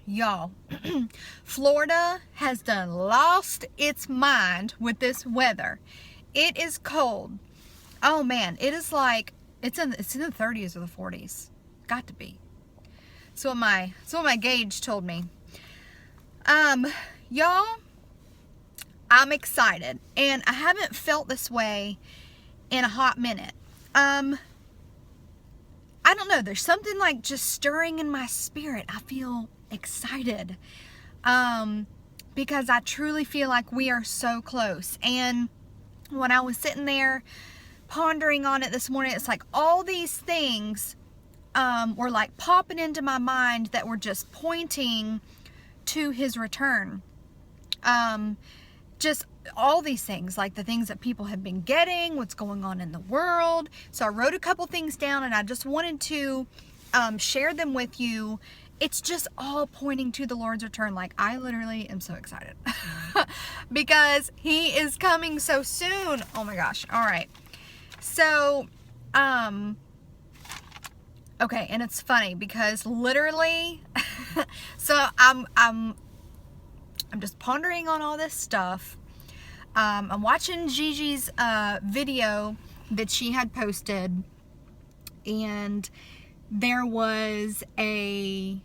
Y'all, Florida has done lost its mind with this weather. It is cold. Oh man, it is like it's in the 30s or the 40s. Got to be. So my gauge told me. Y'all, I'm excited, and I haven't felt this way in a hot minute. I don't know, there's something like just stirring in my spirit. I feel excited because I truly feel like we are so close. And when I was sitting there pondering on it this morning, it's like all these things were like popping into my mind that were just pointing to his return. Just all these things, like the things that people have been getting, what's going on in the world. So I wrote a couple things down, and I just wanted to share them with you. It's just all pointing to the Lord's return. Like, I literally am so excited because he is coming so soon. Oh my gosh. All right. So, okay. And it's funny because literally, so I'm just pondering on all this stuff. I'm watching Gigi's video that she had posted, and there was a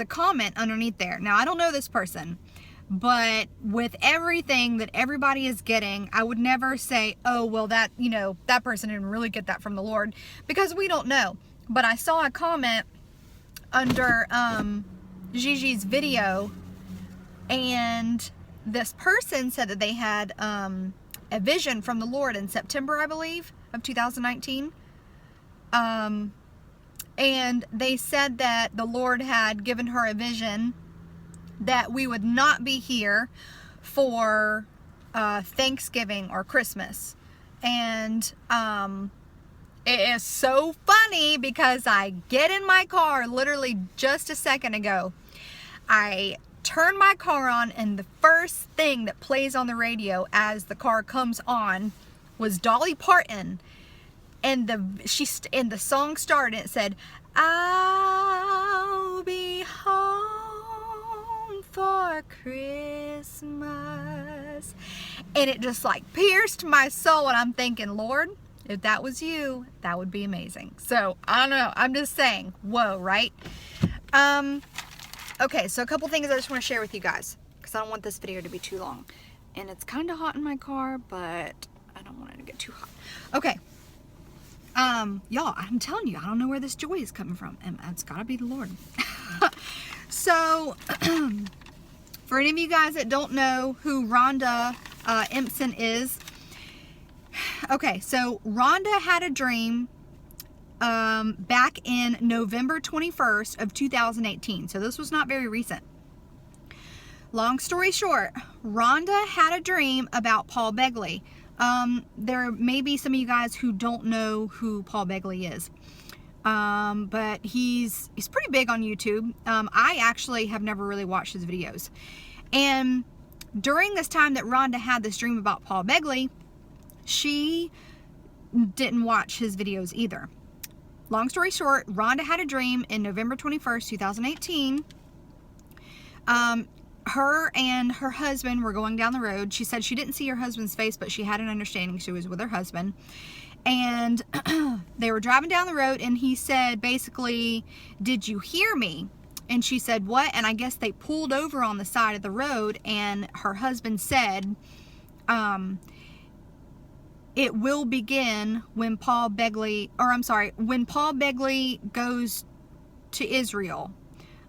comment underneath there. Now, I don't know this person, but with everything that everybody is getting, I would never say, oh, well, that person didn't really get that from the Lord, because we don't know. But I saw a comment under Gigi's video, and this person said that they had a vision from the Lord in September, I believe, of 2019. And they said that the Lord had given her a vision that we would not be here for Thanksgiving or Christmas. And it is so funny because I get in my car literally just a second ago. I turn my car on, and the first thing that plays on the radio as the car comes on was Dolly Parton, and the song started, and it said, "I'll be home for Christmas," and it just like pierced my soul, and I'm thinking, Lord, if that was you, that would be amazing. So I don't know, I'm just saying, whoa, right? Okay, so a couple things I just want to share with you guys, because I don't want this video to be too long. And it's kind of hot in my car, but I don't want it to get too hot. Okay. Y'all, I'm telling you, I don't know where this joy is coming from. And it's got to be the Lord. So, for any of you guys that don't know who Rhonda Empson is. Okay, so Rhonda had a dream back in November 21st of 2018. So this was not very recent. Long story short, Rhonda had a dream about Paul Begley. There may be some of you guys who don't know who Paul Begley is. But he's pretty big on YouTube. I actually have never really watched his videos. And during this time that Rhonda had this dream about Paul Begley, she didn't watch his videos either. Long story short, Rhonda had a dream in November 21st, 2018. Her and her husband were going down the road. She said she didn't see her husband's face, but she had an understanding she was with her husband. And they were driving down the road, and he said, basically, "Did you hear me?" And she said, "What?" And I guess they pulled over on the side of the road, and her husband said, "It will begin when Paul Begley goes to Israel."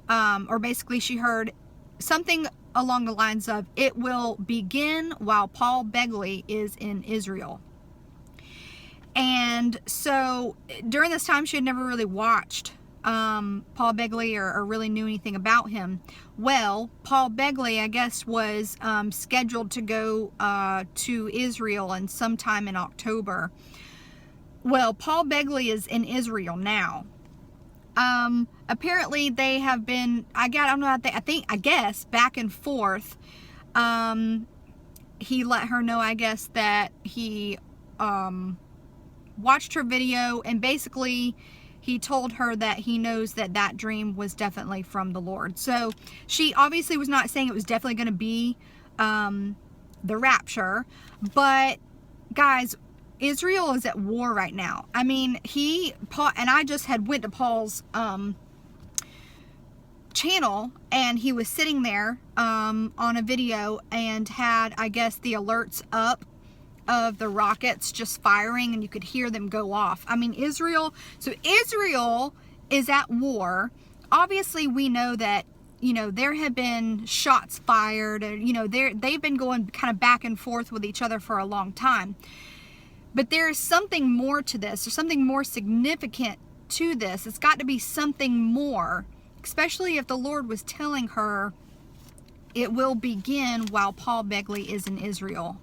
Or basically she heard something along the lines of, "It will begin while Paul Begley is in Israel." And so during this time, she had never really watched Paul Begley or really knew anything about him. Well, Paul Begley, I guess, was scheduled to go to Israel in sometime in October. Well, Paul Begley is in Israel now. Apparently they have been, I guess, back and forth. He let her know, I guess, that he watched her video, and basically he told her that he knows that that dream was definitely from the Lord. So she obviously was not saying it was definitely going to be the rapture, but guys, Israel is at war right now. I mean, Paul, and I just had went to Paul's channel, and he was sitting there on a video and had, I guess, the alerts up of the rockets just firing, and you could hear them go off. I mean, Israel is at war. Obviously, we know that, you know, there have been shots fired, and, you know, they've been going kind of back and forth with each other for a long time. But there is something more to this. There's something more significant to this. It's got to be something more, especially if the Lord was telling her it will begin while Paul Begley is in Israel,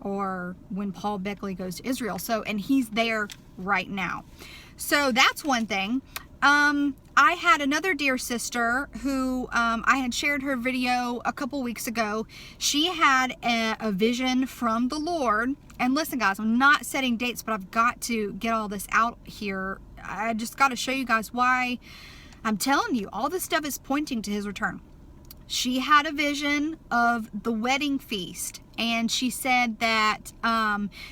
or when Paul Begley goes to Israel. So, and he's there right now. So that's one thing. I had another dear sister who I had shared her video a couple weeks ago. She had a vision from the Lord. And listen, guys, I'm not setting dates, but I've got to get all this out here. I just got to show you guys why I'm telling you all this stuff is pointing to his return. She had a vision of the wedding feast, and she said that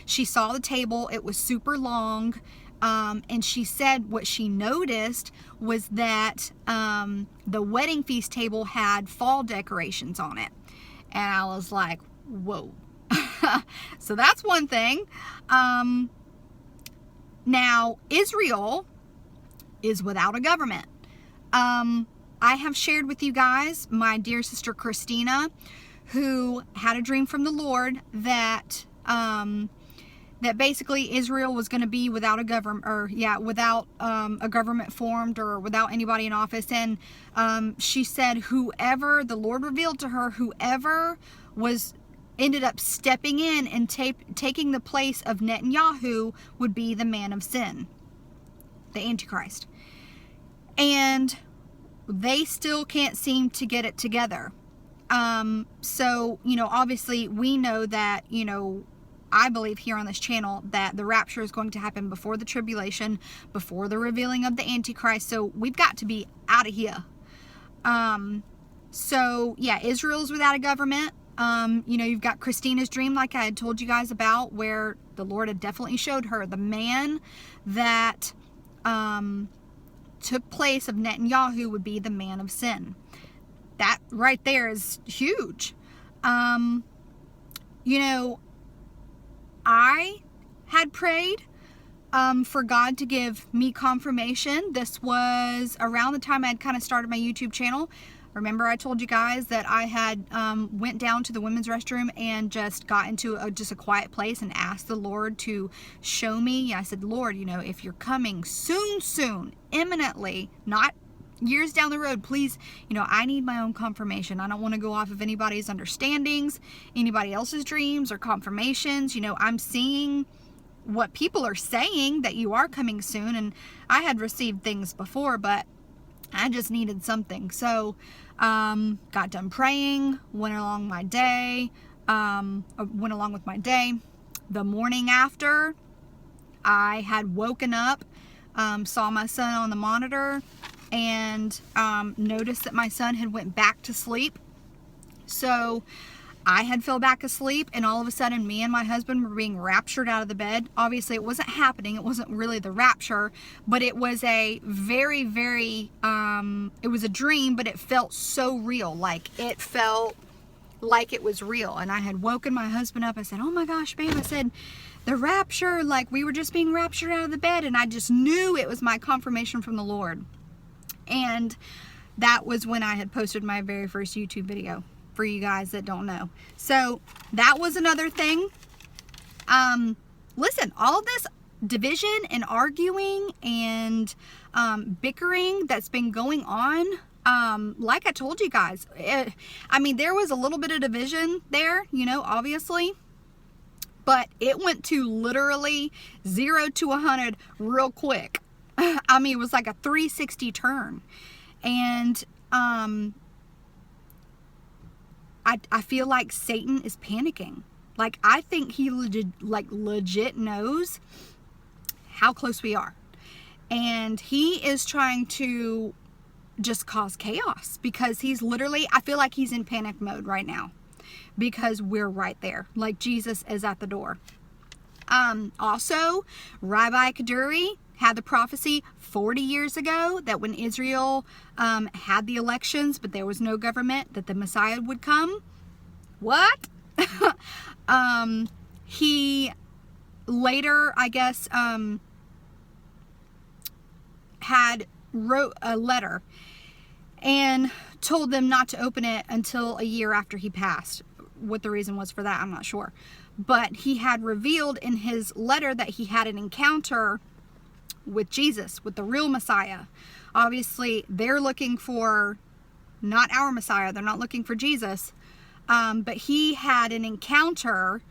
she saw the table. It was super long. And she said what she noticed was that the wedding feast table had fall decorations on it. And I was like, whoa. So that's one thing. Now, Israel is without a government. I have shared with you guys my dear sister Christina, who had a dream from the Lord that that basically Israel was going to be without a government, or without a government formed, or without anybody in office. And she said whoever, the Lord revealed to her, whoever ended up stepping in and taking the place of Netanyahu would be the man of sin, the Antichrist. And they still can't seem to get it together. So, you know, obviously we know that, you know, I believe here on this channel that the rapture is going to happen before the tribulation, before the revealing of the Antichrist. So we've got to be out of here. So yeah, Israel's without a government. You know, you've got Christina's dream, like I had told you guys about, where the Lord had definitely showed her the man that took place of Netanyahu would be the man of sin. That right there is huge. You know, I had prayed for God to give me confirmation. This was around the time I had kind of started my YouTube channel. Remember I told you guys that I had went down to the women's restroom and just got into just a quiet place and asked the Lord to show me. I said, Lord, you know, if you're coming soon, imminently, not years down the road, please, you know, I need my own confirmation. I don't want to go off of anybody's understandings, anybody else's dreams or confirmations. You know, I'm seeing what people are saying, that you are coming soon, and I had received things before, but I just needed something. So got done praying, went along with my day. The morning after, I had woken up, saw my son on the monitor, and noticed that my son had went back to sleep. So I had fell back asleep, and all of a sudden me and my husband were being raptured out of the bed. Obviously it wasn't happening, it wasn't really the rapture, but it was a very, very it was a dream, but it felt so real. Like, it felt like it was real. And I had woken my husband up. I said, oh my gosh, babe, I said, the rapture, like, we were just being raptured out of the bed. And I just knew it was my confirmation from the Lord. And that was when I had posted my very first YouTube video, for you guys that don't know. So that was another thing. Listen, all this division and arguing and bickering that's been going on, like I told you guys, I mean, there was a little bit of division there, you know, obviously, but it went to literally 0 to 100 real quick. I mean, it was like a 360 turn. And I feel like Satan is panicking. Like, I think he legit knows how close we are. And he is trying to just cause chaos because he's literally, I feel like he's in panic mode right now because we're right there. Like Jesus is at the door. Also, Rabbi Kaduri had the prophecy 40 years ago that when Israel had the elections, but there was no government, that the Messiah would come. What? He later, I guess, wrote a letter and told them not to open it until a year after he passed. What the reason was for that, I'm not sure. But he had revealed in his letter that he had an encounter with Jesus, with the real Messiah. Obviously, they're looking for not our Messiah. They're not looking for Jesus. But he had an encounter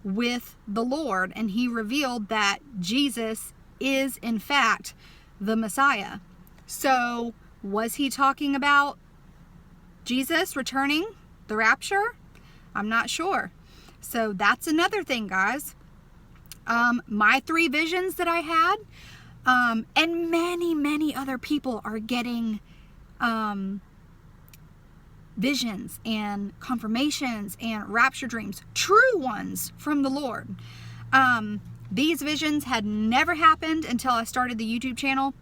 with the Lord, and he revealed that Jesus is, in fact, the Messiah. So, was he talking about Jesus returning, the rapture? I'm not sure. So, that's another thing, guys. My 3 visions that I had, and many, many other people are getting visions and confirmations and rapture dreams, true ones from the Lord. These visions had never happened until I started the YouTube channel.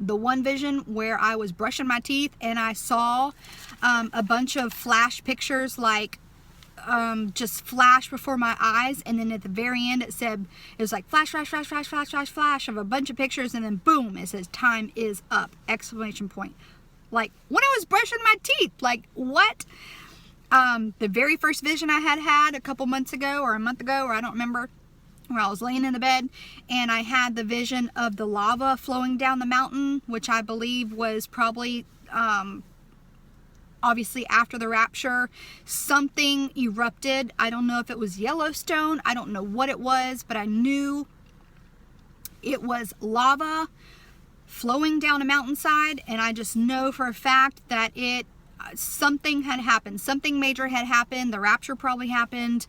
The one vision where I was brushing my teeth and I saw a bunch of flash pictures, like just flash before my eyes, and then at the very end it said, it was like flash, flash, flash, flash, flash, flash, flash of a bunch of pictures, and then boom, it says time is up, exclamation point. Like, when I was brushing my teeth, like, what? The very first vision I had a couple months ago, or a month ago, or I don't remember, where I was laying in the bed, and I had the vision of the lava flowing down the mountain, which I believe was probably, obviously after the rapture. Something erupted. I don't know if it was Yellowstone. I don't know what it was, but I knew it was lava flowing down a mountainside, and I just know for a fact that something had happened. Something major had happened. The rapture probably happened,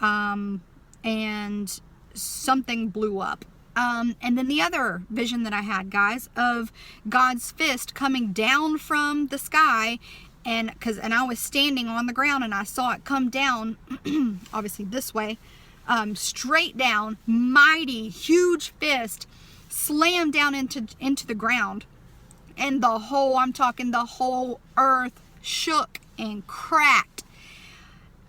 and something blew up. And then the other vision that I had, guys, of God's fist coming down from the sky, and I was standing on the ground and I saw it come down, obviously this way, straight down, mighty, huge fist, slammed down into the ground, and I'm talking the whole earth shook and cracked.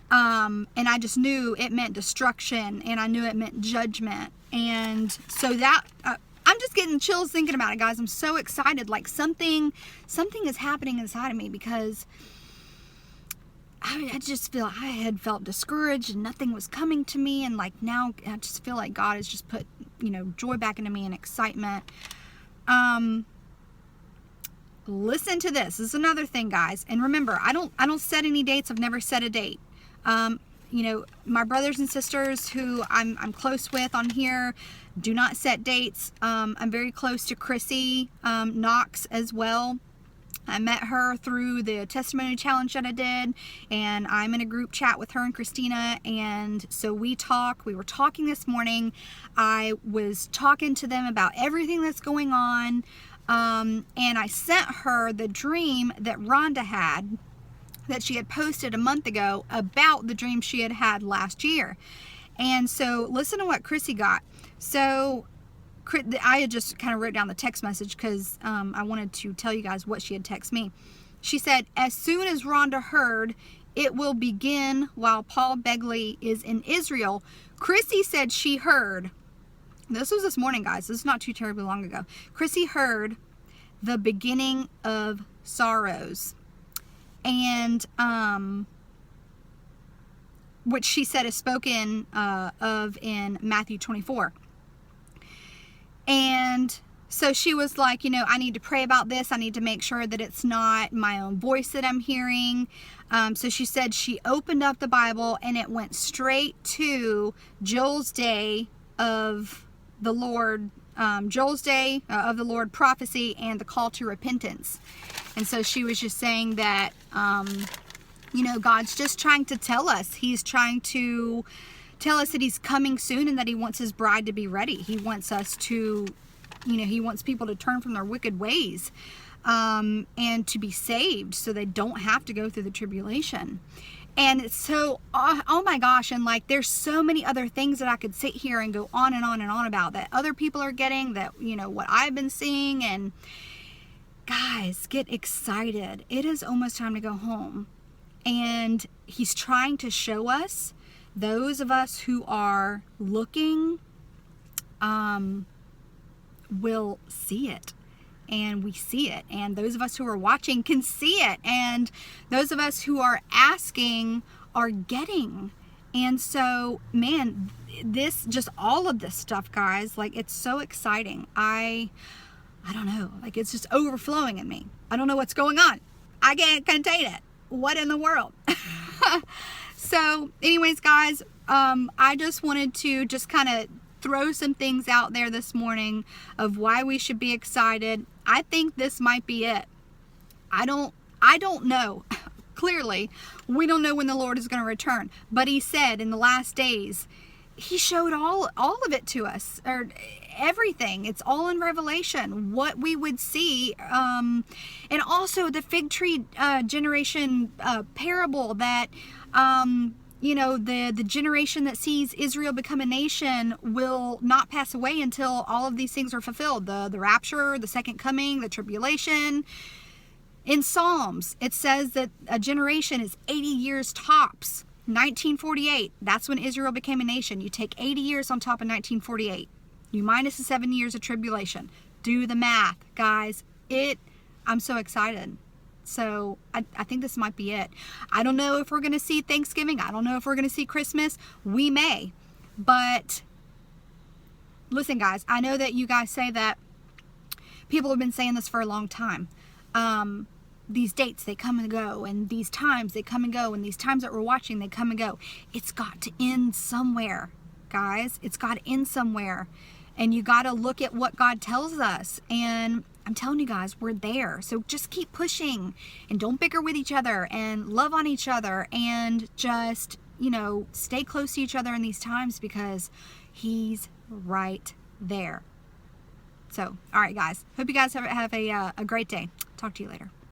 And I just knew it meant destruction, and I knew it meant judgment. And so that, I'm just getting chills thinking about it, guys. I'm so excited. Like something is happening inside of me, because I just feel, I had felt discouraged and nothing was coming to me. And like now I just feel like God has just put, joy back into me and excitement. Listen to this. This is another thing, guys. And remember, I don't set any dates. I've never set a date. My brothers and sisters who I'm close with on here do not set dates. I'm very close to Chrissy Knox as well. I met her through the testimony challenge that I did, and I'm in a group chat with her and Christina, and so we were talking this morning. I was talking to them about everything that's going on, and I sent her the dream that Rhonda had, that she had posted a month ago about the dream she had last year. And so listen to what Chrissy got. So I had just kind of wrote down the text message because I wanted to tell you guys what she had texted me. She said, as soon as Rhonda heard it will begin while Paul Begley is in Israel, Chrissy said she heard, this was this morning, guys, this is not too terribly long ago, Chrissy heard the beginning of sorrows. And which she said is spoken of in Matthew 24. And so she was like, I need to pray about this. I need to make sure that it's not my own voice that I'm hearing. So she said she opened up the Bible and it went straight to Joel's Day of the Lord, Joel's Day of the Lord prophecy and the call to repentance. And so she was just saying that, God's just trying to tell us. He's trying to tell us that he's coming soon and that he wants his bride to be ready. He wants us to You know, he wants people to turn from their wicked ways and to be saved so they don't have to go through the tribulation. And it's so, oh my gosh, and like there's so many other things that I could sit here and go on and on and on about that other people are getting, that, you know, what I've been seeing. And guys, get excited. It is almost time to go home. And he's trying to show us, those of us who are looking, will see it. And we see it, and those of us who are watching can see it, and those of us who are asking are getting. And so, man, this, just all of this stuff, guys, like, it's so exciting. I don't know, like, it's just overflowing in me. I don't know what's going on. I can't contain it. What in the world? So anyways, guys, I just wanted to just kind of throw some things out there this morning of why we should be excited. I think this might be it. I don't know. Clearly, we don't know when the Lord is going to return. But he said in the last days, he showed all of it to us, or everything. It's all in Revelation, what we would see. And also the fig tree generation parable, that you know, the generation that sees Israel become a nation will not pass away until all of these things are fulfilled. The rapture, the second coming, the tribulation. In Psalms, it says that a generation is 80 years tops. 1948, that's when Israel became a nation. You take 80 years on top of 1948. You minus the 7 years of tribulation. Do the math, guys. I'm so excited. So I think this might be it. I don't know if we're going to see Thanksgiving. I don't know if we're going to see Christmas. We may. But listen, guys, I know that you guys say that people have been saying this for a long time. These dates, they come and go, and these times, they come and go, and these times that we're watching, they come and go. It's got to end somewhere, guys. It's got to end somewhere. And you got to look at what God tells us. And I'm telling you guys, we're there. So just keep pushing, and don't bicker with each other, and love on each other, and just, you know, stay close to each other in these times, because he's right there. So, all right, guys. Hope you guys have a great day. Talk to you later.